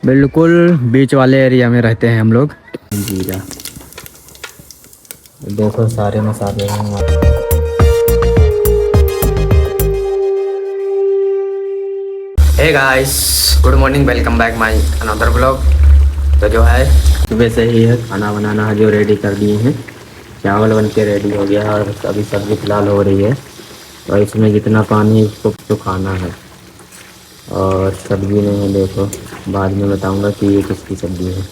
बिल्कुल बीच वाले एरिया में रहते हैं हम लोग। जीरा देखो सारे मसाले हैं। Hey guys, good morning, welcome back my another blog. तो जो है सुबह से ही है खाना बनाना है जो रेडी कर दिए हैं। चावल बन के रेडी हो गया है और अभी सब्जी फिलहाल हो रही है। और इसमें जितना पानी उसको तो खाना है। और सब्जी में है देखो, बाद में बताऊंगा कि ये किसकी सब्जी है।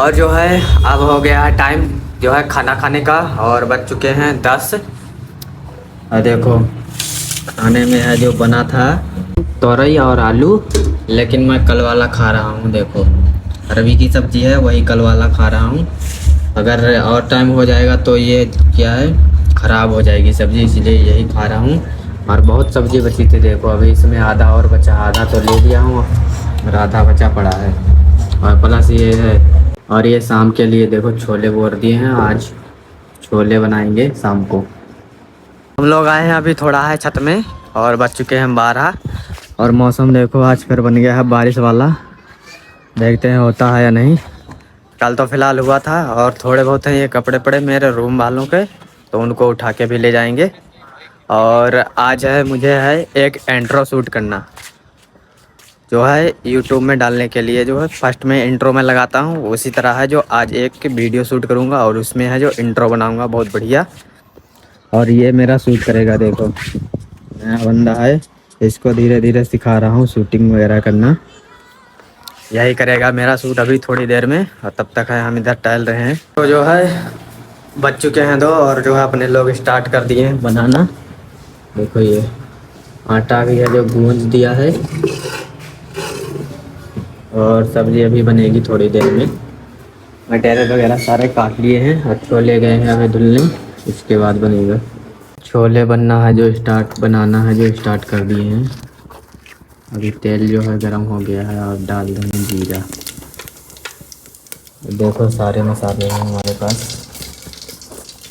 और जो है अब हो गया है टाइम जो है खाना खाने का, और बज चुके हैं 10। और देखो खाने में है जो बना था तोरई और आलू, लेकिन मैं कल वाला खा रहा हूँ। देखो रवि की सब्जी है, वही कल वाला खा रहा हूँ। अगर और टाइम हो जाएगा तो ये क्या है ख़राब हो जाएगी सब्ज़ी, इसलिए यही खा रहा हूँ। और बहुत सब्ज़ी बची थी, देखो अभी इसमें आधा और बचा, आधा तो ले लिया हूँ और आधा बचा पड़ा है। और प्लस ये है, और ये शाम के लिए देखो छोले बोर दिए हैं, आज छोले बनाएंगे शाम को। हम लोग आए हैं अभी थोड़ा है छत में और बच चुके हैं 12। और मौसम देखो आज फिर बन गया है बारिश वाला, देखते हैं होता है या नहीं। कल तो फिलहाल हुआ था। और थोड़े बहुत हैं ये कपड़े पड़े मेरे रूम वालों के, तो उनको उठा के भी ले जाएंगे। और आज है मुझे है एक इंट्रो शूट करना, जो है यूट्यूब में डालने के लिए। जो है फर्स्ट में इंट्रो में लगाता हूँ, उसी तरह है जो आज एक वीडियो शूट करूँगा और उसमें है जो इंट्रो बनाऊँगा बहुत बढ़िया। और ये मेरा शूट करेगा, देखो नया बंदा है, इसको धीरे धीरे सिखा रहा हूँ शूटिंग वगैरह करना। यही करेगा मेरा शूट अभी थोड़ी देर में, और तब तक है हम इधर टहल रहे हैं। तो जो है बच चुके हैं 2, और जो है अपने लोग स्टार्ट कर दिए हैं बनाना। देखो ये आटा भी है जो गूंज दिया है, और सब्जी अभी बनेगी थोड़ी देर में। मटेरियल वगैरह सारे काट लिए हैं और छोले गए हैं हमें धुलने, इसके बाद बनेगा। छोले बनना है जो स्टार्ट, बनाना है जो स्टार्ट कर दिए हैं। अभी तेल जो है गरम हो गया है और डाल देंगे जीरा। देखो सारे मसाले हैं हमारे पास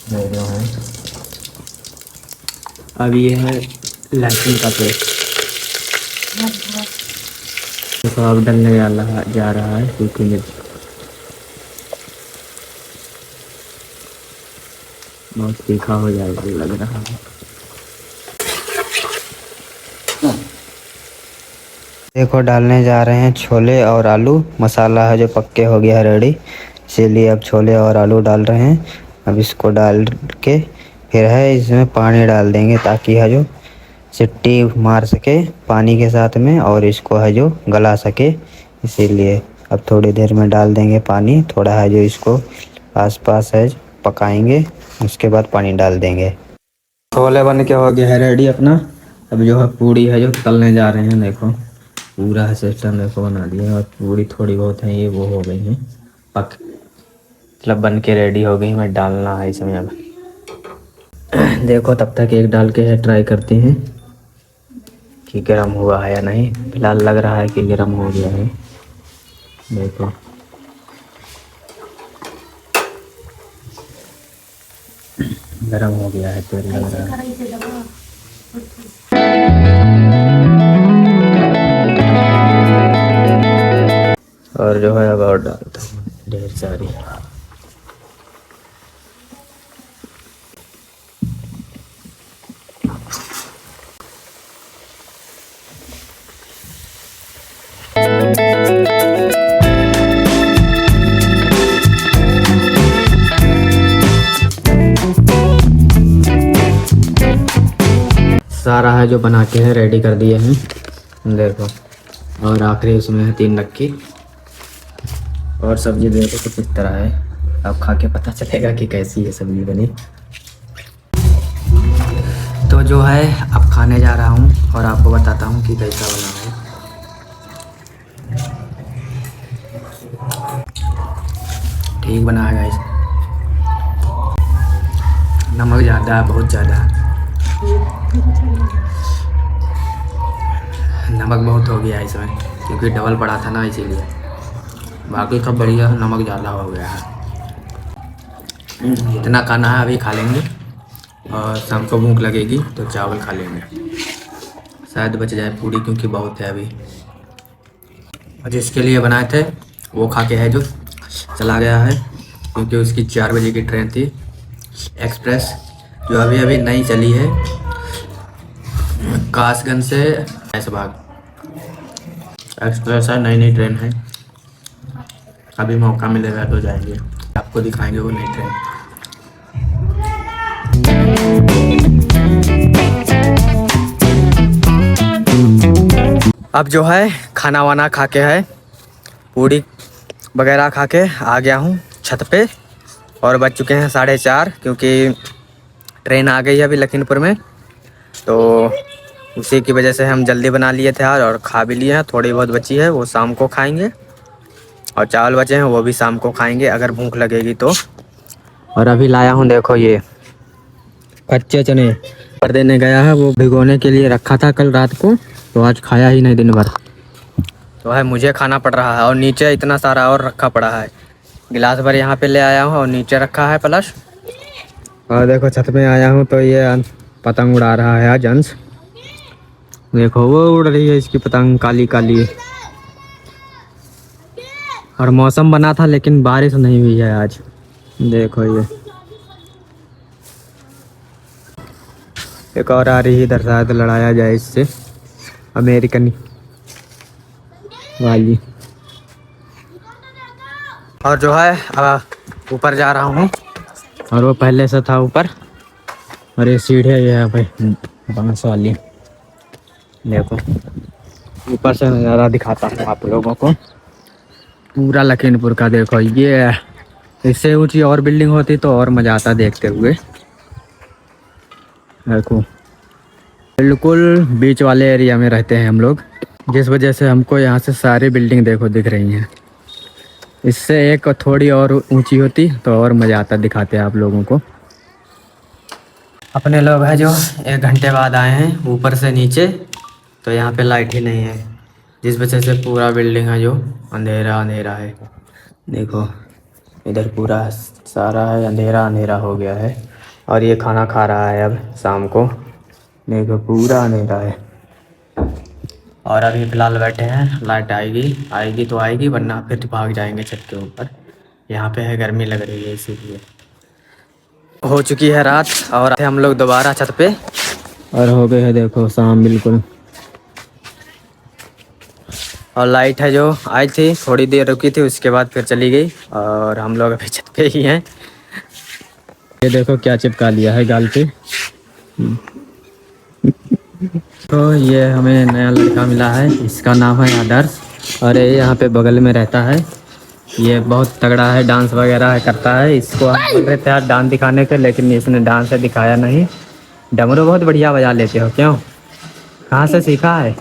जो हैं। अब ये है लहसुन का पेस्ट, देखो अब डलने जा रहा है सूखी मिर्च। बहुत तीखा हो जाएगा लग रहा है। देखो डालने जा रहे हैं छोले और आलू, मसाला है जो पक्के हो गया है रेडी, इसीलिए अब छोले और आलू डाल रहे हैं। अब इसको डाल के फिर है इसमें पानी डाल देंगे, ताकि है जो सिट्टी मार सके पानी के साथ में और इसको है जो गला सके, इसीलिए अब थोड़ी देर में डाल देंगे पानी। थोड़ा है जो इसको आसपास है पकाएंगे, उसके बाद पानी डाल देंगे। छोले बन के हो गया है रेडी अपना। अब जो है पूड़ी है जो तलने जा रहे हैं, देखो पूरा है सिस्टम देखो बना दिया। और पूड़ी थोड़ी बहुत है ये वो हो गई हैं पक, मतलब बन के रेडी हो गई, मैं डालना है इसमें अब। देखो तब तक एक डाल के है ट्राई करते हैं कि गर्म हुआ है या नहीं। फिलहाल लग रहा है कि गर्म हो गया है, देखो गर्म हो गया है तेल लग रहा है। और जो है अब और डालता हूँ ढेर सारी। सारा है जो बना के है रेडी कर दिए हैं, देखो। और आखिरी उसमें है 3 नक्की। और सब्जी देखो कुछ इस तरह है, अब खा के पता चलेगा कि कैसी है सब्जी बनी। तो जो है अब खाने जा रहा हूँ और आपको बताता हूँ कि कैसा बना है। ठीक बना है गाइस, नमक ज़्यादा है, बहुत ज़्यादा नमक बहुत हो गया है इसमें, क्योंकि डबल पड़ा था ना इसीलिए। बाकी सब बढ़िया, नमक ज़्यादा हो गया है। जितना खाना है अभी खा लेंगे, और शाम को भूख लगेगी तो चावल खा लेंगे, शायद बच जाए पूड़ी, क्योंकि बहुत है अभी। जिसके लिए बनाए थे वो खा के है जो चला गया है, क्योंकि उसकी 4 बजे की ट्रेन थी एक्सप्रेस, जो अभी अभी नई चली है कासगंज से ऐसबाग। एक्सप्रेस है, नई नई ट्रेन है। अभी मौका मिलेगा तो जाएंगे, आपको दिखाएंगे वो नई ट्रेन। अब जो है खाना वाना खा के है, पूड़ी वगैरह खा के आ गया हूँ छत पे, और बज चुके हैं 4:30, क्योंकि ट्रेन आ गई है अभी लखीमपुर में, तो उसी की वजह से हम जल्दी बना लिए थे आज और खा भी लिए हैं। थोड़ी बहुत बची है वो शाम को खाएंगे, और चावल बचे हैं वो भी शाम को खाएंगे अगर भूख लगेगी तो। और अभी लाया हूँ देखो ये कच्चे चने पर देने गया है, वो भिगोने के लिए रखा था कल रात को, तो आज खाया ही नहीं दिन भर, तो है मुझे खाना पड़ रहा है। और नीचे इतना सारा और रखा पड़ा है, गिलास भर यहाँ पे ले आया हूँ और नीचे रखा है प्लस। और देखो छत में आया हूँ तो ये पतंग उड़ा रहा है आज अंश, देखो वो उड़ रही है इसकी पतंग काली काली। और मौसम बना था लेकिन बारिश नहीं हुई है आज, देखो ये एक और आ रही है इधर, शायद लड़ाया जाए इससे, अमेरिकन वाली। और जो है ऊपर जा रहा हूँ, और वो पहले से था ऊपर, और ये सीढ़ी है ये भाई बांस वाली, देखो ऊपर से नज़ारा दिखाता हूँ आप लोगों को पूरा लखीमपुर का। देखो ये इससे ऊंची और बिल्डिंग होती तो और मज़ा आता देखते हुए। देखो बिल्कुल बीच वाले एरिया में रहते हैं हम लोग, जिस वजह से हमको यहाँ से सारी बिल्डिंग देखो दिख रही हैं। इससे एक थोड़ी और ऊंची होती तो और मज़ा आता दिखाते हैं आप लोगों को। अपने लोग हैं जो 1 घंटे बाद आए हैं ऊपर से नीचे, तो यहाँ पे लाइट ही नहीं है, जिस वजह से पूरा बिल्डिंग है जो अंधेरा अंधेरा है। देखो इधर पूरा सारा है अंधेरा अंधेरा हो गया है, और ये खाना खा रहा है अब शाम को, देखो पूरा अंधेरा है। और अभी फ़िलहाल बैठे हैं, लाइट आएगी तो आएगी, वरना फिर भाग जाएंगे छत के ऊपर। यहाँ पे है गर्मी लग रही है इसीलिए। हो चुकी है रात और हम लोग दोबारा छत पे, और हो गए है देखो शाम बिल्कुल। और लाइट है जो आई थी थोड़ी देर रुकी थी, उसके बाद फिर चली गई, और हम लोग अभी छत पे ही हैं। ये देखो क्या चिपका लिया है गाल पे। तो ये हमें नया लड़का मिला है, इसका नाम है आदर्श, और ये यहाँ पे बगल में रहता है। ये बहुत तगड़ा है, डांस वगैरह करता है। इसको हम बोल रहे थे यार डांस दिखाने के, लेकिन इसने डांस से दिखाया नहीं। डमरू बहुत बढ़िया बजा लेते हो, क्यों कहाँ से सीखा है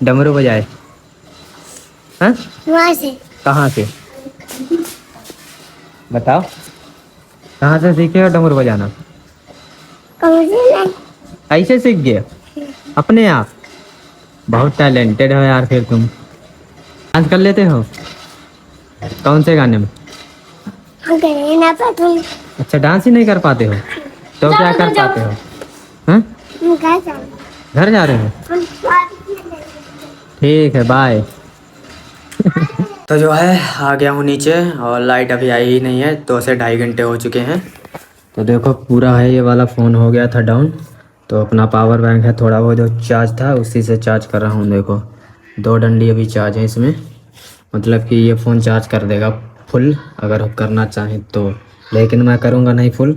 डमरू बजाए? हाँ कहाँ से बताओ, कहाँ से सीखे हो डमरू बजाना? ऐसे सीख गए अपने आप? बहुत टैलेंटेड हो यार फिर तुम। डांस कर लेते हो? कौन से गाने में? अच्छा डांस ही नहीं कर पाते हो, तो क्या कर पाते हो? हाँ घर जा रहे हो? ठीक है बाय। तो जो है आ गया हूँ नीचे, और लाइट अभी आई ही नहीं है, 2 से 2.5 घंटे हो चुके हैं। तो देखो पूरा है ये वाला फ़ोन हो गया था डाउन, तो अपना पावर बैंक है थोड़ा वो जो चार्ज था उसी से चार्ज कर रहा हूँ। देखो 2 डंडी अभी चार्ज है इसमें, मतलब कि ये फ़ोन चार्ज कर देगा फुल अगर करना चाहें तो, लेकिन मैं करूँगा नहीं फुल,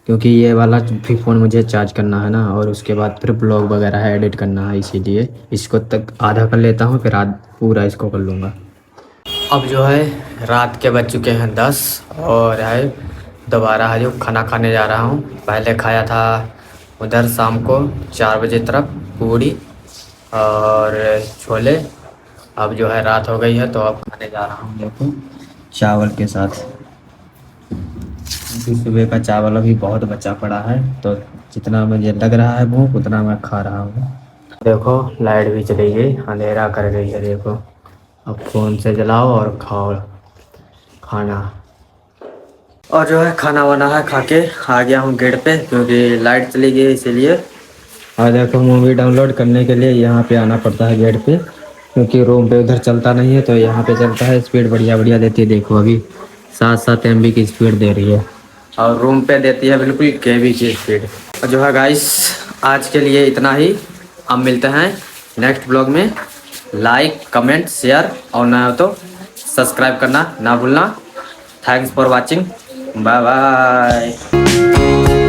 क्योंकि ये वाला भी फ़ोन मुझे चार्ज करना है ना, और उसके बाद फिर ब्लॉग वगैरह एडिट करना है, इसीलिए इसको तक आधा कर लेता हूँ, फिर पूरा इसको कर लूँगा। अब जो है रात के बज चुके हैं 10, और है दोबारा है जो खाना खाने जा रहा हूँ। पहले खाया था उधर शाम को 4 बजे तरफ पूड़ी और छोले। अब जो है रात हो गई है तो अब खाने जा रहा हूँ देखो चावल के साथ। सुबह का चावल अभी बहुत बचा पड़ा है, तो जितना मुझे लग रहा है भूख उतना मैं खा रहा हूँ। देखो लाइट भी चली गई, अंधेरा कर गई है देखो। अब फ़ोन से जलाओ और खाओ खाना। और जो है खाना वाना है खा के आ गया हूँ गेट पे, क्योंकि लाइट चली गई इसीलिए। और देखो मूवी डाउनलोड करने के लिए यहाँ पे आना पड़ता है गेट पे, क्योंकि रूम पे उधर चलता नहीं है तो यहाँ पे चलता है। स्पीड बढ़िया बढ़िया देती है, देखो अभी 7 MB की स्पीड दे रही है और रूम पे देती है बिल्कुल KB की स्पीड। और जो है गाइस आज के लिए इतना ही। अब मिलते हैं नेक्स्ट ब्लॉग में। लाइक कमेंट शेयर और ना हो तो सब्सक्राइब करना ना भूलना। Thanks for watching, bye bye.